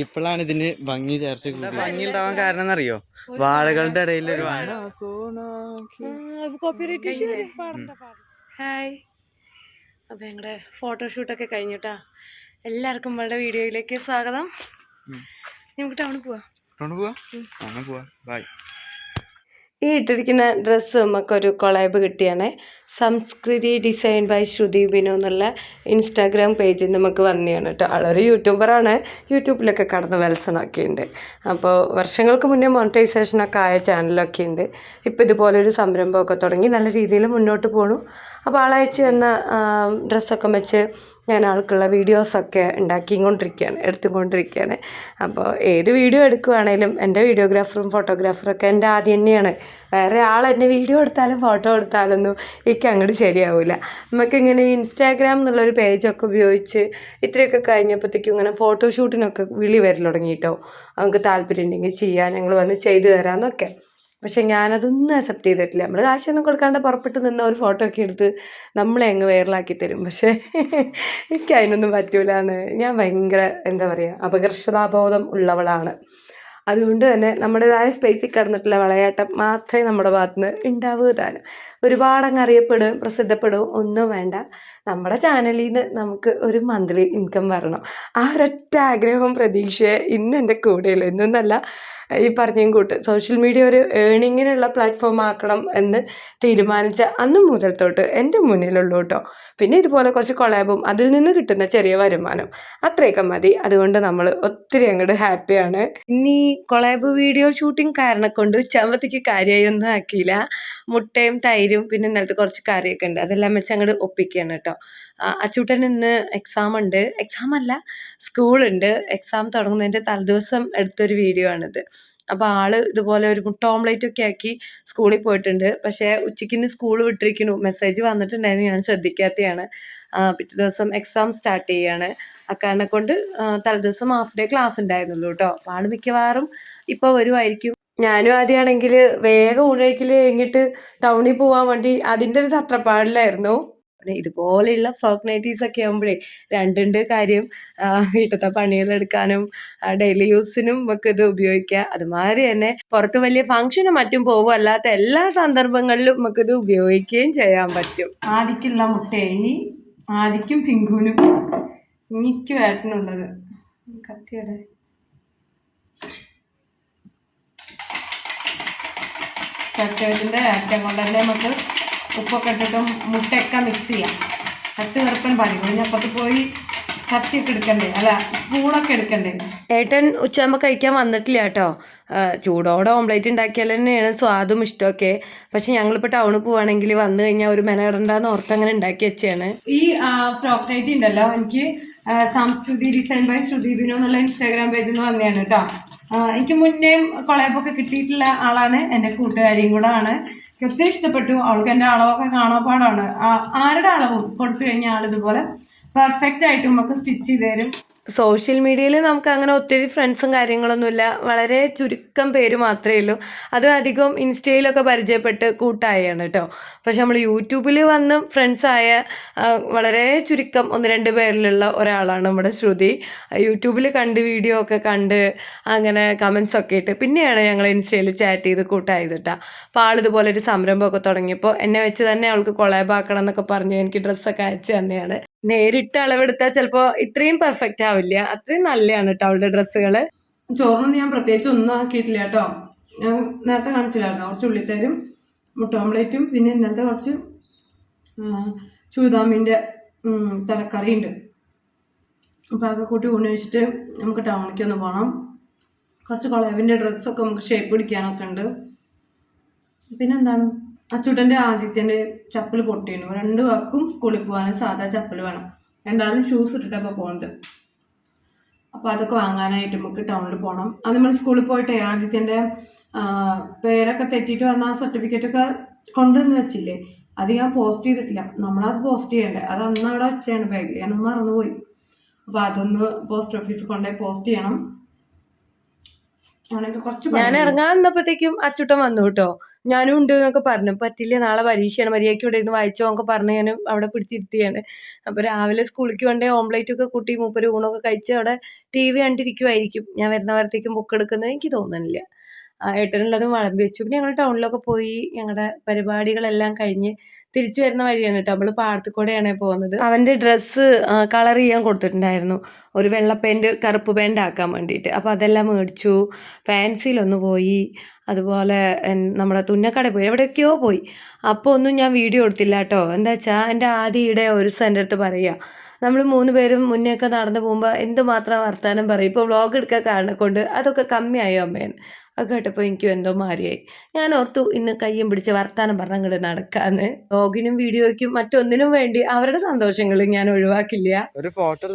ഇപ്പോഴാണ് ഇതിന് ഭംഗി ചേർച്ച ഭംഗി ഉണ്ടാവാൻ കാരണം എന്നറിയോ? വാഴകളുടെ ഇടയിൽ ഒരു വാഴ. ഹായ്, അപ്പൊ ഞങ്ങളുടെ ഫോട്ടോഷൂട്ടൊക്കെ കഴിഞ്ഞിട്ടാ. എല്ലാവർക്കും നമ്മളുടെ വീഡിയോയിലേക്ക് സ്വാഗതം. നമുക്ക് ടൗണിൽ പോവാ. ബൈ. ഈ ഇട്ടിരിക്കുന്ന ഡ്രസ്സ് നമുക്കൊരു കൊളാബ് കിട്ടിയാണ്. സംസ്കൃതി ഡിസൈൻ ബൈ ശ്രുതി ബിനു എന്നുള്ള ഇൻസ്റ്റാഗ്രാം പേജിൽ നമുക്ക് വന്നതാണ് കേട്ടോ. ആളൊരു യൂട്യൂബറാണ്, യൂട്യൂബിലൊക്കെ കടന്ന് വത്സനമൊക്കെ ഉണ്ട്. അപ്പോൾ വർഷങ്ങൾക്ക് മുന്നേ മോണിറ്റൈസേഷനൊക്കെ ആയ ചാനലൊക്കെ ഉണ്ട്. ഇപ്പോൾ ഇതുപോലൊരു സംരംഭമൊക്കെ തുടങ്ങി നല്ല രീതിയിൽ മുന്നോട്ട് പോകണു. അപ്പോൾ ആളയച്ച് വന്ന ഡ്രസ്സൊക്കെ വെച്ച് ഞാൻ ആൾക്കുള്ള വീഡിയോസൊക്കെ എടുത്തുകൊണ്ടിരിക്കുകയാണ്. അപ്പോൾ ഏത് വീഡിയോ എടുക്കുകയാണേലും എൻ്റെ വീഡിയോഗ്രാഫറും ഫോട്ടോഗ്രാഫറൊക്കെ എൻ്റെ ആദ്യം തന്നെയാണ്. വേറെ ആൾ എന്നെ വീഡിയോ എടുത്താലും ഫോട്ടോ എടുത്താലൊന്നും എനിക്ക് അങ്ങോട്ട് ശരിയാവില്ല. നമുക്കിങ്ങനെ ഇൻസ്റ്റാഗ്രാം എന്നുള്ളൊരു പേജൊക്കെ ഉപയോഗിച്ച് ഇത്രയൊക്കെ കഴിഞ്ഞപ്പോഴത്തേക്കും ഇങ്ങനെ ഫോട്ടോഷൂട്ടിനൊക്കെ വിളി വരൽ തുടങ്ങിയിട്ടോ. നമുക്ക് താല്പര്യം ഉണ്ടെങ്കിൽ ചെയ്യാൻ, ഞങ്ങൾ വന്ന് ചെയ്തു തരാമെന്നൊക്കെ. പക്ഷെ ഞാനതൊന്നും അക്സെപ്റ്റ് ചെയ്തിട്ടില്ല. നമ്മൾ കാശൊന്നും കൊടുക്കാണ്ട് പുറപ്പെട്ട് നിന്ന് ഒരു ഫോട്ടോ ഒക്കെ എടുത്ത് നമ്മളെ അങ്ങ് വൈറലാക്കി തരും. പക്ഷേ എനിക്ക് അതിനൊന്നും പറ്റൂലാണ്. ഞാൻ ഭയങ്കര എന്താ പറയുക, അപകർഷതാബോധം ഉള്ളവളാണ്. അതുകൊണ്ട് തന്നെ നമ്മുടേതായ സ്പേസിൽ കിടന്നിട്ടുള്ള വിളയാട്ടം മാത്രമേ നമ്മുടെ ഭാഗത്ത് നിന്ന് ഉണ്ടാവുക താനും. ഒരുപാടങ്ങ് അറിയപ്പെടും, പ്രസിദ്ധപ്പെടും ഒന്നും വേണ്ട. നമ്മുടെ ചാനലിൽ നിന്ന് നമുക്ക് ഒരു മന്ത്ലി ഇൻകം വരണം. ആ ഒരൊറ്റ ആഗ്രഹവും പ്രതീക്ഷയെ ഇന്ന് എൻ്റെ കൂടെയുള്ളൂ. എന്നൊന്നല്ല, ഈ പറഞ്ഞും കൂട്ട് സോഷ്യൽ മീഡിയ ഒരു ഏണിങ്ങിനുള്ള പ്ലാറ്റ്ഫോം ആക്കണം എന്ന് തീരുമാനിച്ച അന്ന് മുതൽ തൊട്ട് എൻ്റെ മുന്നിലുള്ളൂ കേട്ടോ. പിന്നെ ഇതുപോലെ കുറച്ച് കൊളാബും അതിൽ നിന്ന് കിട്ടുന്ന ചെറിയ വരുമാനം, അത്രയൊക്കെ മതി. അതുകൊണ്ട് നമ്മൾ ഒത്തിരി അങ്ങോട്ട് ഹാപ്പിയാണ്. ഇനി കൊളാബ് വീഡിയോ ഷൂട്ടിങ് കാരണം കൊണ്ട് ചമ്മത്തിക്ക് കാര്യമായി ഒന്നും ആക്കിയില്ല. മുട്ടയും തൈരും പിന്നെ ഇന്നലത്തെ കുറച്ച് കറിയൊക്കെ ഉണ്ട്, അതെല്ലാം വെച്ച് അങ്ങോട്ട് ഒപ്പിക്കുകയാണ് കേട്ടോ. അച്ചൂട്ടൻ ഇന്ന് എക്സാമല്ല സ്കൂളുണ്ട്. എക്സാം തുടങ്ങുന്നതിൻ്റെ തലേദിവസം എടുത്തൊരു വീഡിയോ ആണിത്. അപ്പോൾ ആള് ഇതുപോലെ ഒരു മുട്ട ഓംലേറ്റൊക്കെ ആക്കി സ്കൂളിൽ പോയിട്ടുണ്ട്. പക്ഷേ ഉച്ചയ്ക്ക് ഇന്ന് സ്കൂൾ വിട്ടിരിക്കുന്നു, മെസ്സേജ് വന്നിട്ടുണ്ടായിരുന്നു, ഞാൻ ശ്രദ്ധിക്കാത്തതാണ്. പിറ്റേ ദിവസം എക്സാം സ്റ്റാർട്ട് ചെയ്യാണ്. അക്കാരനെ കൊണ്ട് തലേദിവസം ഹാഫ് ഡേ ക്ലാസ് ഉണ്ടായിരുന്നുള്ളൂ കേട്ടോ. അപ്പോൾ ആൾ മിക്കവാറും ഇപ്പോൾ വരുമായിരിക്കും. ഞാനും ആദ്യമാണെങ്കിൽ വേഗം ഊഴേക്കിൽ കഴിഞ്ഞിട്ട് ടൗണിൽ പോകാൻ വേണ്ടി അതിൻ്റെ ഒരു തത്രപ്പാടിലായിരുന്നു. പിന്നെ ഇതുപോലെയുള്ള ഫ്രോക്ക് നൈറ്റീസൊക്കെ ആകുമ്പോഴേ രണ്ടുണ്ട് കാര്യം. വീട്ടിലത്തെ പണികളെടുക്കാനും ഡെയിലി യൂസിനും ഒക്കെ ഇത് ഉപയോഗിക്കുക. അതുമാതിരി തന്നെ പുറത്ത് വലിയ ഫംഗ്ഷനും മറ്റും പോകും, അല്ലാത്ത എല്ലാ സന്ദർഭങ്ങളിലും നമുക്കിത് ഉപയോഗിക്കുകയും ചെയ്യാൻ പറ്റും. ആദിക്കുള്ള മുട്ടയായി, ആദിക്കും പിങ്കുവിനും എനിക്കും ഏട്ടനുള്ളത്. കത്തിയുടെ ചട്ടേറ്റിൻ്റെ അറ്റം കൊണ്ട് തന്നെ നമുക്ക് ഉപ്പൊക്കെ ഇട്ടിട്ടും മുട്ടയൊക്കെ മിക്സ് ചെയ്യാം. കത്തി വെറുപ്പൻ പണി കഴിഞ്ഞപ്പുറത്ത് പോയി കത്തിയൊക്കെ എടുക്കണ്ടേ, അല്ല സ്പൂണൊക്കെ എടുക്കണ്ടേ. ഏട്ടൻ ഉച്ചയാകുമ്പോൾ കഴിക്കാൻ വന്നിട്ടില്ല കേട്ടോ. ചൂടോടെ ഓംലേറ്റ് ഉണ്ടാക്കിയാൽ തന്നെയാണ് സ്വാദും ഇഷ്ടമൊക്കെ. പക്ഷെ ഞങ്ങളിപ്പോൾ ടൗണിൽ പോവുകയാണെങ്കിൽ വന്നു കഴിഞ്ഞാൽ ഒരു മെനയിടണ്ടെന്ന് ഓർത്ത് അങ്ങനെ ഉണ്ടാക്കി വെച്ചാണ്. ഈ ഫ്രോക്ക് നൈറ്റി ഉണ്ടല്ലോ, എനിക്ക് സംസ്കൃതി ഡിസൈൻ ബൈ ശ്രുതി ബിനു എന്നുള്ള ഇൻസ്റ്റാഗ്രാം പേജിൽ നിന്ന് വന്നതാണ് കേട്ടോ. എനിക്ക് മുന്നേയും കൊളാബൊക്കെ കിട്ടിയിട്ടുള്ള ആളാണ്, എൻ്റെ കൂട്ടുകാരിയും കൂടെ ആണ്. എനിക്ക് ഒത്തിരി ഇഷ്ടപ്പെട്ടു. അവൾക്ക് എൻ്റെ അളവൊക്കെ കാണാപ്പാടാണ്. ആരുടെ അളവും കൊടുത്തു കഴിഞ്ഞാൽ ആളിതുപോലെ പെർഫെക്റ്റ് ആയിട്ട് നമുക്ക് സ്റ്റിച്ച് ചെയ്ത് തരും. സോഷ്യൽ മീഡിയയിൽ നമുക്ക് അങ്ങനെ ഒത്തിരി ഫ്രണ്ട്സും കാര്യങ്ങളൊന്നുമില്ല, വളരെ ചുരുക്കം പേര് മാത്രമേ ഉള്ളൂ. അതും അധികം ഇൻസ്റ്റയിലൊക്കെ പരിചയപ്പെട്ട് കൂട്ടായാണ് കേട്ടോ. പക്ഷെ നമ്മൾ യൂട്യൂബിൽ വന്ന് ഫ്രണ്ട്സായ വളരെ ചുരുക്കം 1-2 പേരിലുള്ള ഒരാളാണ് നമ്മുടെ ശ്രുതി. യൂട്യൂബിൽ കണ്ട് വീഡിയോ ഒക്കെ കണ്ട് അങ്ങനെ കമൻസ് ഒക്കെ ഇട്ട് പിന്നെയാണ് ഞങ്ങൾ ഇൻസ്റ്റയിൽ ചാറ്റ് ചെയ്ത് കൂട്ടായത് കേട്ടോ. അപ്പോൾ ആളിതുപോലെ ഒരു സംരംഭമൊക്കെ തുടങ്ങിയപ്പോൾ എന്നെ വെച്ച് തന്നെ അവൾക്ക് കൊളാബ് ആക്കണം എന്നൊക്കെ പറഞ്ഞ് എനിക്ക് ഡ്രസ്സൊക്കെ അയച്ചു തന്നെയാണ്. നേരിട്ട് അളവെടുത്താൽ ചിലപ്പോൾ ഇത്രയും പെർഫെക്റ്റ് ആവില്ല, അത്രയും നല്ലതാണ് കേട്ടോ അവളുടെ ഡ്രസ്സുകൾ. ചോറിനൊന്നും ഞാൻ പ്രത്യേകിച്ച് ഒന്നും ആക്കിയിട്ടില്ല കേട്ടോ. ഞാൻ നേരത്തെ കാണിച്ചില്ലായിരുന്നു, കുറച്ച് ഉള്ളിത്തരും മുട്ട ഓംലേറ്റും പിന്നെ ഇന്നത്തെ കുറച്ച് ചൂതാമീൻ്റെ തലക്കറി ഉണ്ട്. അപ്പോൾ അതൊക്കെ കൂട്ടി ഊണ് വെച്ചിട്ട് നമുക്ക് ടൗണിലേക്ക് ഒന്ന് പോകണം. കുറച്ച് കൊളാബിൻ്റെ ഡ്രസ്സൊക്കെ നമുക്ക് ഷേപ്പ് പിടിക്കാനൊക്കെ ഉണ്ട്. പിന്നെന്താണ്, അച്ചൂട്ടൻ്റെ ആദിത്യൻ്റെ ചപ്പൽ പൊട്ടിയിരുന്നു. 2 പേർക്കും സ്കൂളിൽ പോകാൻ സാധാ ചപ്പൽ വേണം. എന്തായാലും ഷൂസ് ഇട്ടിട്ടപ്പോൾ പോകുന്നുണ്ട്. അപ്പോൾ അതൊക്കെ വാങ്ങാനായിട്ട് നമുക്ക് ടൗണിൽ പോകണം. അത് നമ്മൾ സ്കൂളിൽ പോയിട്ട് ആദിത്യൻ്റെ പേരൊക്കെ തെറ്റിയിട്ട് വന്ന ആ സർട്ടിഫിക്കറ്റൊക്കെ കൊണ്ടുവന്ന് വെച്ചില്ലേ, അത് ഞാൻ പോസ്റ്റ് ചെയ്തിട്ടില്ല. നമ്മളത് പോസ്റ്റ് ചെയ്യണ്ടേ, അത് അന്ന് അവിടെ വെച്ചാണ് ബാഗിൽ, ഞാനൊന്ന് മറന്നുപോയി. അപ്പോൾ അതൊന്ന് പോസ്റ്റ് ഓഫീസിൽ കൊണ്ടുപോയി പോസ്റ്റ് ചെയ്യണം. ഞാൻ ഇറങ്ങാൻ നിന്നപ്പോഴത്തേക്കും അച്ചുട്ടൻ വന്നു കേട്ടോ. ഞാനും ഉണ്ട് എന്നൊക്കെ പറഞ്ഞു. പറ്റില്ല, നാളെ പരീക്ഷയാണ്, മര്യാദയ്ക്ക് ഇവിടെ ഇരുന്ന് വായിച്ചോ എന്നൊക്കെ പറഞ്ഞ് ഞാൻ അവിടെ പിടിച്ചിരുത്തിയാണ്. അപ്പൊ രാവിലെ സ്കൂളിലേക്ക് വേണ്ടേ ഓംലേറ്റ് ഒക്കെ കൂട്ടി മൂപ്പര് ഊണൊക്കെ കഴിച്ച് അവിടെ TV കണ്ടിരിക്കുമായിരിക്കും. ഞാൻ വരുന്നവരത്തേക്കും ബുക്ക് എടുക്കുന്നത് എനിക്ക് തോന്നുന്നില്ല. ഏട്ടനുള്ളതും വിളമ്പി വെച്ചു. പിന്നെ ഞങ്ങൾ ടൗണിലൊക്കെ പോയി ഞങ്ങളുടെ പരിപാടികളെല്ലാം കഴിഞ്ഞ് തിരിച്ചു വരുന്ന വഴിയാണ് കേട്ടോ. നമ്മൾ പാടത്തു കൂടെയാണ് പോകുന്നത്. അവൻ്റെ ഡ്രസ്സ് കളർ ചെയ്യാൻ കൊടുത്തിട്ടുണ്ടായിരുന്നു, ഒരു വെള്ള പാൻറ് കറുപ്പ് പാൻറ് ആക്കാൻ വേണ്ടിയിട്ട്. അപ്പോൾ അതെല്ലാം മേടിച്ചു. ഫാൻസിയിലൊന്ന് പോയി, അതുപോലെ നമ്മുടെ തുന്നക്കടയിൽ പോയി, എവിടെയൊക്കെയോ പോയി. അപ്പോൾ ഒന്നും ഞാൻ വീഡിയോ എടുത്തില്ല കേട്ടോ. എന്താ വെച്ചാൽ എൻ്റെ ആദ്യയുടെ ഒരു എൻ്റെ അടുത്ത് പറയുക, നമ്മൾ 3 പേരും മുന്നേയൊക്കെ നടന്നു പോകുമ്പോൾ എന്തുമാത്രം വർത്താനം പറയും, ഇപ്പോൾ വ്ളോഗ് എടുക്കാൻ കാരണം കൊണ്ട് അതൊക്കെ കമ്മിയായോ അമ്മേന്ന്. അത് കേട്ടപ്പോൾ എനിക്കും എന്തോ മാറിയായി. ഞാൻ ഓർത്തു ഇന്ന് കയ്യും പിടിച്ച് വർത്താനം പറഞ്ഞ് അങ്ങോട്ട് നടക്കാന്ന്. വ്ളോഗിനും വീഡിയോയ്ക്കും മറ്റൊന്നിനും വേണ്ടി അവരുടെ സന്തോഷങ്ങൾ ഞാൻ ഒഴിവാക്കില്ല. ഒരു ഫോട്ടോ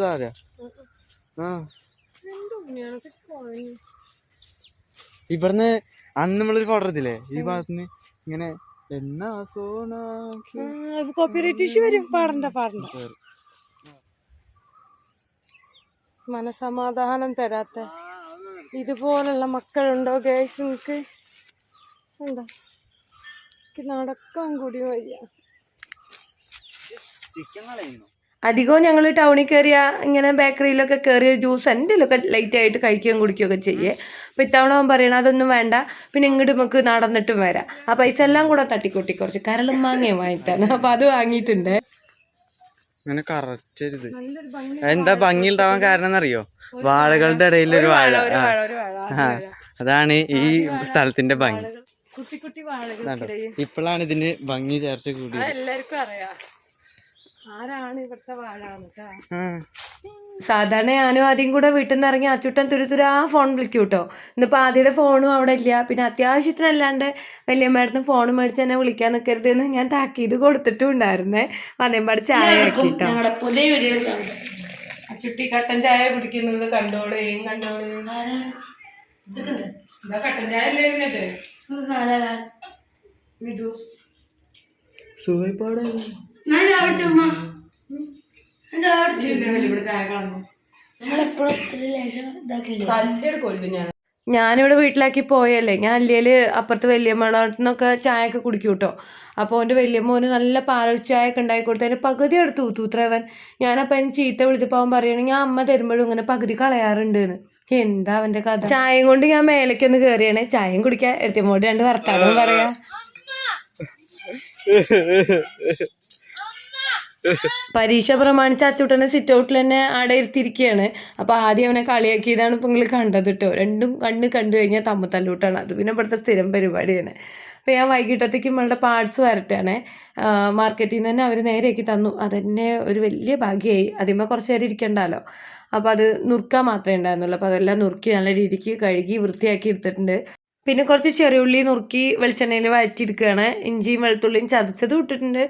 ഇവിടുന്ന് അന്ന് നമ്മളൊരു ഫോട്ടോ എടുത്തില്ലേ ഈ ഭാഗത്തുനിന്ന് ഇങ്ങനെ എന്നാ കോപ്പിറൈറ്റ് ഇഷ്യൂ വരും. പാടണ്ട. മനസമാധാനം തരാത്ത ഇതുപോലുള്ള മക്കളുണ്ടോ ഗൈസ്? നിങ്ങൾക്ക് എന്താ, എനിക്ക് നടക്കാൻ കൂടി വയ്യ. അധികവും ഞങ്ങൾ ടൗണിൽ കയറിയ ഇങ്ങനെ ബേക്കറിയിലൊക്കെ കയറിയ ജ്യൂസ് എന്തെങ്കിലുമൊക്കെ ലൈറ്റായിട്ട് കഴിക്കുകയും കുടിക്കുകയൊക്കെ ചെയ്യേ. അപ്പോൾ ഇത്തവണ അവൻ പറയണം അതൊന്നും വേണ്ട, പിന്നെ ഇങ്ങോട്ട് നമുക്ക് നടന്നിട്ടും വരാം. ആ പൈസ എല്ലാം കൂടെ തട്ടിക്കൂട്ടി കുറച്ച് കരളും മാങ്ങയും വാങ്ങിട്ടാണ്. അപ്പോൾ അത് വാങ്ങിയിട്ടുണ്ട്. അങ്ങനെ കറക്റ്റ് എന്താ ഭംഗി ഉണ്ടാവാൻ കാരണം എന്നറിയോ? വാഴകളുടെ ഇടയിൽ ഒരു വാഴ. അതാണ് ഈ സ്ഥലത്തിന്റെ ഭംഗി. ഇപ്പോഴാണ് ഇതിന് ഭംഗി ചേർച്ച കൂടി. എല്ലാവർക്കും അറിയാം ആരാണ് ഇവിടുത്തെ വാഴ. സാധാരണ ഞാനും ആദ്യം കൂടെ വീട്ടിൽ നിന്ന് ഇറങ്ങി അച്ചുട്ടൻ തുരുതുരാ ഫോൺ വിളിക്കും കേട്ടോ. ഇന്നിപ്പോൾ ആദ്യയുടെ ഫോണും അവിടെ ഇല്ല. പിന്നെ അത്യാവശ്യത്തിനല്ലാണ്ട് വലിയമ്മയുടെ ഫോൺ മേടിച്ച് എന്നെ വിളിക്കാൻ നിൽക്കരുത് എന്ന് ഞാൻ താക്കീത് കൊടുത്തിട്ടും ഉണ്ടായിരുന്നേ. വന്നേമ്പാട് ചായ ആക്കിട്ടോ. അച്ചുട്ടി കട്ടൻ ചായ കുടിക്കുന്നത് കണ്ടോളേയും. കട്ടൻ ചായ അല്ലേ സുഖപ്പാട് ഞാനിവിടെ വീട്ടിലാക്കി പോയല്ലേ. ഞാൻ അല്ലേല് അപ്പുറത്ത് വല്യമ്മന്നൊക്കെ ചായ ഒക്കെ കുടിക്കും കേട്ടോ. അപ്പോൾ എൻ്റെ വല്യമ്മോന് നല്ല പാലൊഴിച്ച ചായ ഒക്കെ ഉണ്ടാക്കി കൊടുത്തു. അതിൻ്റെ പകുതി എടുത്ത് ഊത്തൂത്രവൻ. ഞാനപ്പോൾ അതിന് ചീത്ത വിളിച്ചപ്പോൾ അവൻ പറയുകയാണെങ്കിൽ ഞാൻ അമ്മ തരുമ്പോഴും ഇങ്ങനെ പകുതി കളയാറുണ്ട് എന്ന്. എന്താ അവൻ്റെ കഥ. ചായയും കൊണ്ട് ഞാൻ മേലേക്കൊന്ന് കയറിയാണ്. ചായയും കുടിക്കാൻ എടുത്തുമ്പോട്ട് 2 വർത്താനവും പറയാ. പരീക്ഷ പ്രമാണിച്ച് അച്ചൂട്ടനെ സിറ്റ് ഔട്ടിൽ തന്നെ അവിടെ ഇരുത്തിയിരിക്കുകയാണ്. അപ്പോൾ ആദ്യം അവനെ കളിയാക്കിയതാണ് ഇപ്പോൾ നിങ്ങൾ കണ്ടത് കേട്ടോ. രണ്ടും കണ്ടു കഴിഞ്ഞാൽ തല്ലുകൂട്ടാണ്. അത് പിന്നെ ഇവിടുത്തെ സ്ഥിരം പരിപാടിയാണ്. അപ്പോൾ ഞാൻ വൈകിട്ടത്തേക്ക് നമ്മളുടെ പാർട്സ് വരട്ടാണ്. മാർക്കറ്റിൽ നിന്ന് തന്നെ അവർ നേരെയാക്കി തന്നു. അതെന്നെ ഒരു വലിയ ഭാഗ്യമായി. അതിന്മേൽ കുറച്ച് നേരം ഇരിക്കണ്ടല്ലോ. അപ്പോൾ അത് നുറുക്കാൻ മാത്രമേ ഉണ്ടായിരുന്നുള്ളൂ. അപ്പോൾ അതെല്ലാം നുറുക്കി നല്ല രീതിക്ക് കഴുകി വൃത്തിയാക്കി എടുത്തിട്ടുണ്ട്. പിന്നെ കുറച്ച് ചെറിയുള്ളി നുറുക്കി വെളിച്ചെണ്ണയിൽ വഴറ്റിയെടുക്കുകയാണ്. ഇഞ്ചിയും വെളുത്തുള്ളിയും ചതച്ചതും ഇട്ടിട്ടുണ്ട്.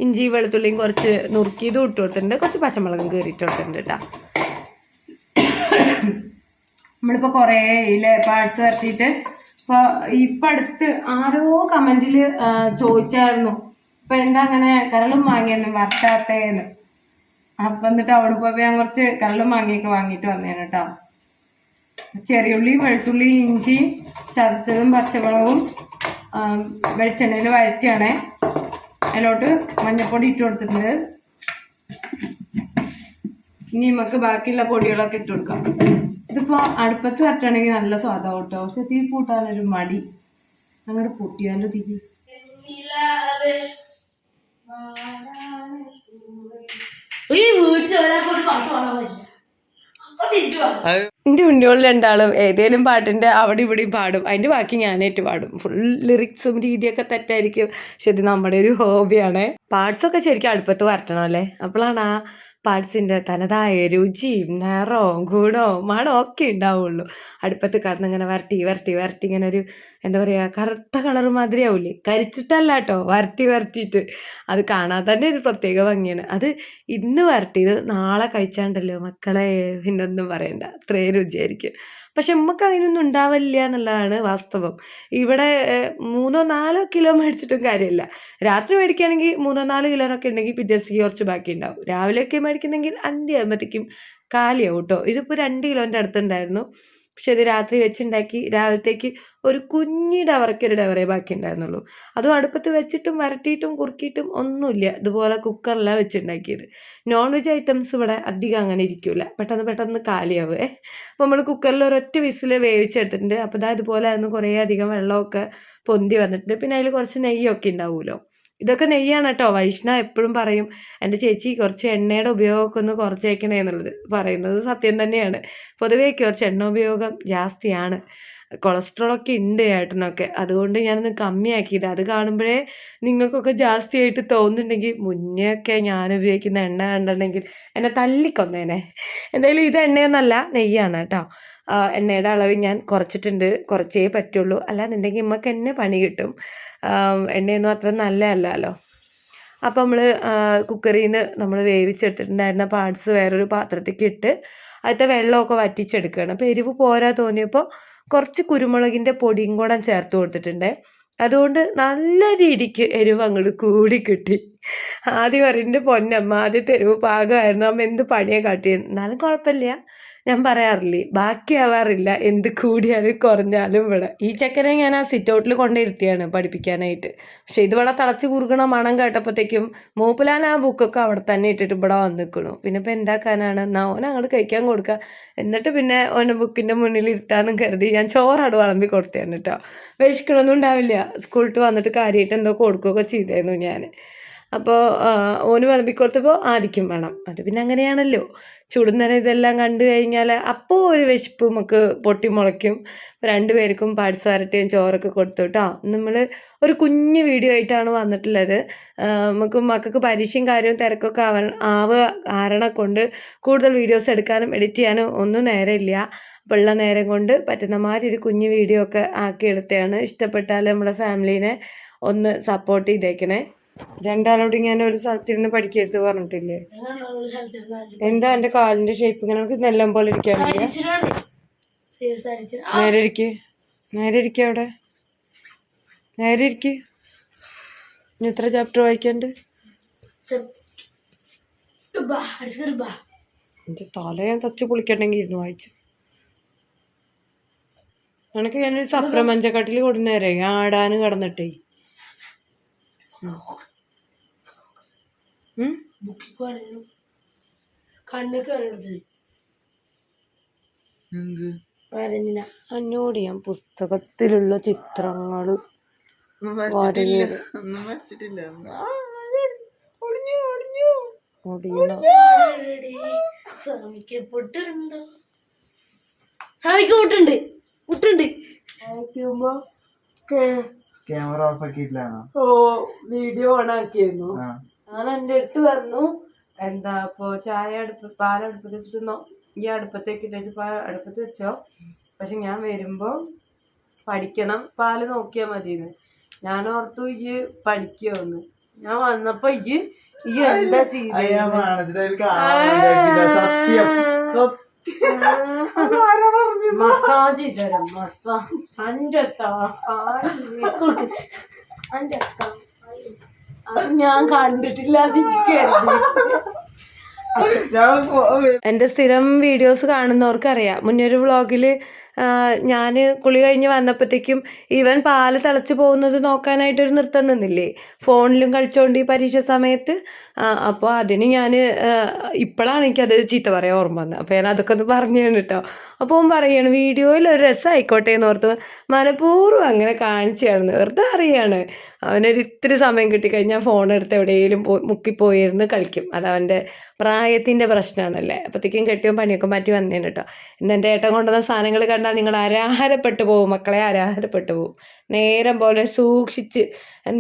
ഇഞ്ചിയും വെളുത്തുള്ളിയും കുറച്ച് നുറുക്കിയതും ഇട്ട് കൊടുത്തിട്ടുണ്ട്. കുറച്ച് പച്ചമുളകും കയറിയിട്ട് കൊടുത്തിട്ടുണ്ട് കേട്ടോ. നമ്മളിപ്പോൾ കുറേ ഇല്ലേ പാഴ്സ് വരട്ടിയിട്ട്. അപ്പോൾ ഇപ്പം അടുത്ത് ആരോ കമൻറ്റിൽ ചോദിച്ചായിരുന്നു ഇപ്പം എന്താ അങ്ങനെ കരളും മാങ്ങിയെന്ന് വരട്ടാത്തേന്ന്. അപ്പം എന്നിട്ട് അവിടെ പോയപ്പോൾ ഞാൻ കുറച്ച് കരളും മാങ്ങിയൊക്കെ വാങ്ങിയിട്ട് വന്നേനെ കേട്ടോ. ചെറിയുള്ളി വെളുത്തുള്ളി ഇഞ്ചി ചതച്ചതും പച്ചമുളകും വെളിച്ചെണ്ണയിൽ വഴറ്റിയാണ്. അതിലോട്ട് മഞ്ഞൾപ്പൊടി ഇട്ട് കൊടുത്തിട്ടുണ്ട്. ഇനി നമുക്ക് ബാക്കിയുള്ള പൊടികളൊക്കെ ഇട്ട് കൊടുക്കാം. ഇതിപ്പോൾ അടുപ്പത്ത് വരട്ടാണെങ്കിൽ നല്ല സ്വാദാവും കേട്ടോ. പക്ഷെ തീ കൂട്ടാനൊരു മടി. അങ്ങോട്ട് പൊട്ടിയാലോ തീ. എൻ്റെ ഉണ്ണിയോൾ 2 ഏതേലും പാട്ടിൻ്റെ അവിടെ ഇവിടെയും പാടും. അതിൻ്റെ ബാക്കി ഞാനേറ്റ് പാടും. ഫുൾ ലിറിക്സും രീതിയൊക്കെ തെറ്റായിരിക്കും. പക്ഷെ ഇത് നമ്മുടെ ഒരു ഹോബിയാണ്. പാർട്സൊക്കെ ശരിക്കും അടുപ്പത്ത് വരട്ടണം അല്ലേ. അപ്പോഴാണ് ആ പാർട്സിൻ്റെ തനതായ രുചിയും നിറവും ഗുണവും മണവും ഒക്കെ ഉണ്ടാവുള്ളൂ. അടുപ്പത്ത് കിടന്നിങ്ങനെ വരട്ടി ഇങ്ങനെ ഒരു എന്താ പറയുക കറുത്ത കളർ മാതിരി ആവില്ലേ. കരിച്ചിട്ടല്ല കേട്ടോ, വരട്ടിയിട്ട് അത് കാണാൻ തന്നെ ഒരു പ്രത്യേക ഭംഗിയാണ്. അത് ഇന്ന് വരട്ടിയത് നാളെ കഴിച്ചാണ്ടല്ലോ മക്കളെ പിന്നൊന്നും പറയണ്ട, അത്രയും രുചിയായിരിക്കും. പക്ഷെ നമുക്ക് അതിനൊന്നും ഉണ്ടാവില്ല എന്നുള്ളതാണ് വാസ്തവം. ഇവിടെ 3-4 കിലോ മേടിച്ചിട്ടും കാര്യമില്ല. രാത്രി മേടിക്കുകയാണെങ്കിൽ 3-4 കിലോനൊക്കെ ഉണ്ടെങ്കിൽ പിറ്റേ ദിവസത്തേക്ക് കുറച്ച് ബാക്കി ഉണ്ടാവും. രാവിലെയൊക്കെ മേടിക്കുന്നെങ്കിൽ 5 ആകുമ്പോഴത്തേക്കും കാലിയാവും കേട്ടോ. ഇതിപ്പോൾ 2 കിലോൻ്റെ അടുത്തുണ്ടായിരുന്നു. പക്ഷെ ഇത് രാത്രി വെച്ചുണ്ടാക്കി രാവിലത്തേക്ക് ഒരു കുഞ്ഞി ഡവറയ്ക്കൊരു ഡവറേ ബാക്കി ഉണ്ടായിരുന്നുള്ളൂ. അതും അടുപ്പത്ത് വെച്ചിട്ടും വരട്ടിയിട്ടും കുറുക്കിയിട്ടും ഒന്നുമില്ല. ഇതുപോലെ കുക്കറിലാണ് വെച്ചുണ്ടാക്കിയത്. നോൺ വെജ് ഐറ്റംസ് ഇവിടെ അധികം അങ്ങനെ ഇരിക്കില്ല, പെട്ടെന്ന് കാലിയാവേ. അപ്പോൾ നമ്മൾ കുക്കറിൽ ഒരൊറ്റ വിസിൽ വേവിച്ചെടുത്തിട്ടുണ്ട്. അപ്പോൾ ഇതാ ഇതുപോലെ അതിന് കുറേ അധികം വെള്ളമൊക്കെ പൊന്തി വന്നിട്ടുണ്ട്. പിന്നെ അതിൽ കുറച്ച് നെയ്യൊക്കെ ഉണ്ടാവുമല്ലോ. ഇതൊക്കെ നെയ്യാണ് കേട്ടോ. വൈഷ്ണവ് എപ്പോഴും പറയും എൻ്റെ ചേച്ചി കുറച്ച് എണ്ണയുടെ ഉപയോഗമൊക്കെ ഒന്ന് കുറച്ചേക്കണേ എന്നുള്ളത്. പറയുന്നത് സത്യം തന്നെയാണ്. പൊതുവേ കുറച്ച് എണ്ണ ഉപയോഗം ജാസ്തിയാണ്. കൊളസ്ട്രോളൊക്കെ ഉണ്ട് ഏട്ടനൊക്കെ. അതുകൊണ്ട് ഞാനൊന്ന് കമ്മിയാക്കിയത്. അത് കാണുമ്പോഴേ നിങ്ങൾക്കൊക്കെ ജാസ്തിയായിട്ട് തോന്നുന്നുണ്ടെങ്കിൽ മുന്നേ ഒക്കെ ഞാൻ ഉപയോഗിക്കുന്ന എണ്ണ കണ്ടിട്ടുണ്ടെങ്കിൽ എന്നെ തല്ലിക്കൊന്നേനെ. എന്തായാലും ഇത് എണ്ണയൊന്നല്ല, നെയ്യാണ് കേട്ടോ. എണ്ണയുടെ അളവ് ഞാൻ കുറച്ചിട്ടുണ്ട്. കുറച്ചേ പറ്റുള്ളൂ, അല്ലാന്നുണ്ടെങ്കിൽ നമുക്ക് എന്നെ പണി കിട്ടും. എണ്ണയൊന്നും അത്ര നല്ലതല്ലല്ലോ. അപ്പോൾ നമ്മൾ കുക്കറിൽ നിന്ന് നമ്മൾ വേവിച്ചെടുത്തിട്ടുണ്ടായിരുന്ന പാർട്സ് വേറൊരു പാത്രത്തേക്ക് ഇട്ട് അതിലത്തെ വെള്ളമൊക്കെ വറ്റിച്ചെടുക്കുകയാണ്. അപ്പോൾ എരിവ് പോരാ തോന്നിയപ്പോൾ കുറച്ച് കുരുമുളകിൻ്റെ പൊടിയും കൂടെ ചേർത്ത് കൊടുത്തിട്ടുണ്ട്. അതുകൊണ്ട് നല്ല രീതിക്ക് എരിവ് അങ്ങോട്ട് കൂടി കിട്ടി. ആദ്യം പറയുന്നത് പൊന്നമ്മ ആദ്യത്തെ എരിവ് പാകമായിരുന്നു, അമ്മ എന്ത് പണിയാണ് കാട്ടിയത്. എന്നാലും കുഴപ്പമില്ല, ഞാൻ പറയാറില്ലേ ബാക്കിയാവാറില്ല എന്ത് കൂടിയാലും കുറഞ്ഞാലും. ഇവിടെ ഈ ചെക്കനെ ഞാൻ ആ സിറ്റ് ഔട്ടിൽ കൊണ്ടിരുത്തിയാണ് പഠിപ്പിക്കാനായിട്ട്. പക്ഷെ ഇതിവിടെ തിളച്ച് കുറുകണ മണം കേട്ടപ്പോഴത്തേക്കും മൂപ്പിലാൻ ആ ബുക്കൊക്കെ അവിടെ തന്നെ ഇട്ടിട്ട് ഇവിടെ വന്നിക്കണു. പിന്നെ ഇപ്പം എന്താക്കാനാണ്, എന്നാൽ ഓൻ അങ്ങോട്ട് കഴിക്കാൻ കൊടുക്കുക. എന്നിട്ട് പിന്നെ ഓനെ ബുക്കിൻ്റെ മുന്നിൽ ഇരുത്താനും കരുതി ഞാൻ ചോറാട് വിളമ്പി കൊടുത്തേണ് കേട്ടോ. വിശക്കണമൊന്നും ഉണ്ടാവില്ല. സ്കൂളിട്ട് വന്നിട്ട് കാര്യമായിട്ട് എന്തോ കൊടുക്കുകയൊക്കെ ചെയ്തായിരുന്നു ഞാൻ. അപ്പോൾ ഓന് വിളമ്പിക്കൊടുത്തപ്പോൾ ആദിക്കും വേണം. അത് പിന്നെ അങ്ങനെയാണല്ലോ, ചുടുന്നേരം ഇതെല്ലാം കണ്ടു കഴിഞ്ഞാൽ അപ്പോൾ ഒരു വിശപ്പ് നമുക്ക് പൊട്ടിമുളയ്ക്കും. രണ്ടുപേർക്കും പാർട്സ് വരട്ടിയും ചോറൊക്കെ കൊടുത്തു കേട്ടോ. നമ്മൾ ഒരു കുഞ്ഞ് വീഡിയോ ആയിട്ടാണ് വന്നിട്ടുള്ളത്. നമുക്ക് മക്കൾക്ക് പരീക്ഷയും കാര്യവും തിരക്കൊക്കെ കാരണം കൊണ്ട് കൂടുതൽ വീഡിയോസ് എടുക്കാനും എഡിറ്റ് ചെയ്യാനും ഒന്നും നേരമില്ല. അപ്പോൾ ഉള്ള നേരം കൊണ്ട് പറ്റുന്ന മാതിരി ഒരു കുഞ്ഞ് വീഡിയോ ഒക്കെ ആക്കിയെടുത്തതാണ്. ഇഷ്ടപ്പെട്ടാൽ നമ്മുടെ ഫാമിലീനെ ഒന്ന് സപ്പോർട്ട് ചെയ്തേക്കണേ. രണ്ടാളോട് ഞാൻ ഒരു സ്ഥലത്തിരുന്ന് പഠിക്കരുത് പറഞ്ഞിട്ടില്ലേ? എന്താ എൻ്റെ കാലിന്റെ ഷേപ്പ് ഇങ്ങനെ നമുക്ക് നെല്ലം പോലെ ഇരിക്കാൻ പറ്റില്ല? നേരെ ഇരിക്ക്, നേരെ ഇരിക്ക, അവിടെ നേരെ ഇരിക്ക്. ഇനി എത്ര ചാപ്റ്റർ വായിക്കാണ്ട്? എൻ്റെ തല ഞാൻ തച്ച് പൊളിക്കണ്ടെങ്കിൽ ഇരുന്ന് വായിച്ചു. എനിക്ക് ഞാനൊരു സപ്ര മഞ്ചക്കാട്ടിൽ കൊടുന്നേരേ ആടാനും കിടന്നിട്ടേ. എന്നോട് ഞാൻ പുസ്തകത്തിലുള്ള ചിത്രങ്ങള് വീഡിയോ ഓൺ ആക്കിയിരുന്നു. ഞാൻ എൻ്റെ അടുത്ത് പറഞ്ഞു എന്താ ഇപ്പോ പാലടുപ്പത്ത് വെച്ചിട്ട് ഈ അടുപ്പത്തേക്ക് ഇട്ടേച്ച് അടുപ്പത്ത് വെച്ചോ, പക്ഷെ ഞാൻ വരുമ്പോ പഠിക്കണം, പാല് നോക്കിയാൽ മതിയെന്ന്. ഞാൻ ഓർത്തു ഈ പഠിക്കുമെന്ന്. ഞാൻ വന്നപ്പോ ഈ എന്താ മസാജ് തരം ഞാൻ കണ്ടിട്ടില്ല. എൻ്റെ സ്ഥിരം വീഡിയോസ് കാണുന്നവർക്കറിയാം. മുന്നൊരു വ്ളോഗിൽ ഞാൻ കുളി കഴിഞ്ഞ് വന്നപ്പോഴത്തേക്കും ഇവൻ പാല് തിളച്ച് പോകുന്നത് നോക്കാനായിട്ടൊരു നൃത്തം നിന്നില്ലേ, ഫോണിലും കളിച്ചോണ്ട് ഈ പരീക്ഷ സമയത്ത്. അപ്പോൾ അതിന് ഞാൻ ഇപ്പോഴാണ് എനിക്കത് ചീത്ത പറയാൻ ഓർമ്മ വന്നത്. അപ്പോൾ ഞാൻ അതൊക്കെ ഒന്ന് പറഞ്ഞു കേട്ടോ. അപ്പോൾ അവൻ പറയാണ് വീഡിയോയിൽ ഒരു രസമായിക്കോട്ടെ എന്ന് ഓർത്ത് മനഃപൂർവ്വം അങ്ങനെ കാണിച്ചാണ്, വെറുതെ അറിയാണ്. അവനൊരു ഇത്തിരി സമയം കിട്ടിക്കഴിഞ്ഞാൽ ഫോണെടുത്ത് എവിടെയെങ്കിലും മുക്കിപ്പോയിരുന്ന് കളിക്കും. അതവൻ്റെ പ്രായത്തിൻ്റെ പ്രശ്നമാണല്ലേ. അപ്പോഴത്തേക്കും കെട്ടിയും പണിയൊക്കെ മാറ്റി വന്നേന് കേട്ടോ. ഇന്ന് എൻ്റെ ഏട്ടൻ കൊണ്ടുവന്ന സാധനങ്ങൾ കണ്ടാൽ നിങ്ങൾ അരാഹരപ്പെട്ടു പോകും മക്കളെ, അരാഹരപ്പെട്ടു പോകും. നേരം പോലെ സൂക്ഷിച്ച്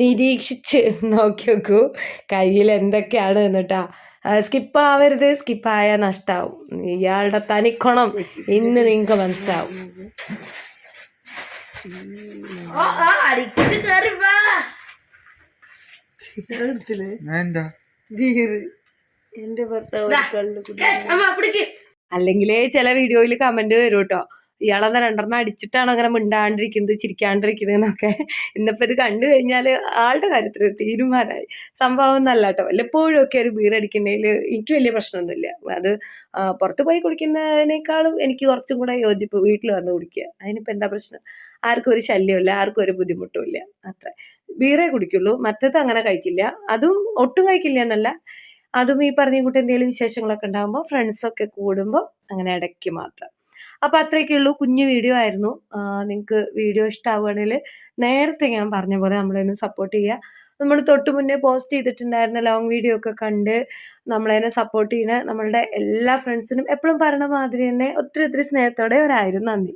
നിരീക്ഷിച്ച് നോക്കി വെക്കൂ കയ്യിൽ എന്തൊക്കെയാണ് എന്നിട്ടാ. സ്കിപ്പാവരുത്, സ്കിപ്പായാൽ നഷ്ടാവും. ഇയാളുടെ തനിക്കോണം ഇന്ന് നിങ്ങൾക്ക് മനസ്സിലാവും. എന്റെ ഭർത്താവ് അല്ലെങ്കിലേ ചില വീഡിയോയിൽ കമന്റ് വരും കേട്ടോ, ഇയാളെന്താ 2 അടിച്ചിട്ടാണ് അങ്ങനെ മിണ്ടാണ്ടിരിക്കുന്നത് ചിരിക്കാണ്ടിരിക്കുന്നത് എന്നൊക്കെ. ഇന്നിപ്പോൾ ഇത് കണ്ടു കഴിഞ്ഞാൽ ആളുടെ കാര്യത്തിൽ ഒരു തീരുമാനമായി. സംഭവം എന്നല്ല കേട്ടോ, വല്ലപ്പോഴും ഒക്കെ ഒരു ബീർ അടിക്കുന്നതിൽ എനിക്ക് വലിയ പ്രശ്നമൊന്നുമില്ല. അത് പുറത്ത് പോയി കുടിക്കുന്നതിനേക്കാളും എനിക്ക് കുറച്ചും കൂടെ യോജിപ്പ് വീട്ടിൽ വന്ന് കുടിക്കുക. അതിനിപ്പോൾ എന്താ പ്രശ്നം? ആർക്കും ഒരു ശല്യമില്ല, ആർക്കും ഒരു ബുദ്ധിമുട്ടുമില്ല. അത്ര ബീറേ കുടിക്കുള്ളൂ, മറ്റത് അങ്ങനെ കഴിക്കില്ല. അതും ഒട്ടും കഴിക്കില്ല എന്നല്ല, അതും ഈ പറഞ്ഞ കൂട്ട് എന്തെങ്കിലും വിശേഷങ്ങളൊക്കെ ഉണ്ടാകുമ്പോൾ ഫ്രണ്ട്സൊക്കെ കൂടുമ്പോൾ അങ്ങനെ ഇടയ്ക്ക് മാത്രം. അപ്പോൾ അത്രയൊക്കെ ഉള്ളൂ, കുഞ്ഞു വീഡിയോ ആയിരുന്നു. നിങ്ങൾക്ക് വീഡിയോ ഇഷ്ടമാവുകയാണെങ്കിൽ നേരത്തെ ഞാൻ പറഞ്ഞ പോലെ നമ്മളതിനെ സപ്പോർട്ട് ചെയ്യുക. നമ്മൾ തൊട്ട് മുന്നേ പോസ്റ്റ് ചെയ്തിട്ടുണ്ടായിരുന്ന ലോങ് വീഡിയോ ഒക്കെ കണ്ട് നമ്മളതിനെ സപ്പോർട്ട് ചെയ്യുന്ന നമ്മളുടെ എല്ലാ ഫ്രണ്ട്സിനും എപ്പോഴും പറയണ മാതിരി തന്നെ ഒത്തിരി ഒത്തിരി സ്നേഹത്തോടെ 1000 നന്ദി.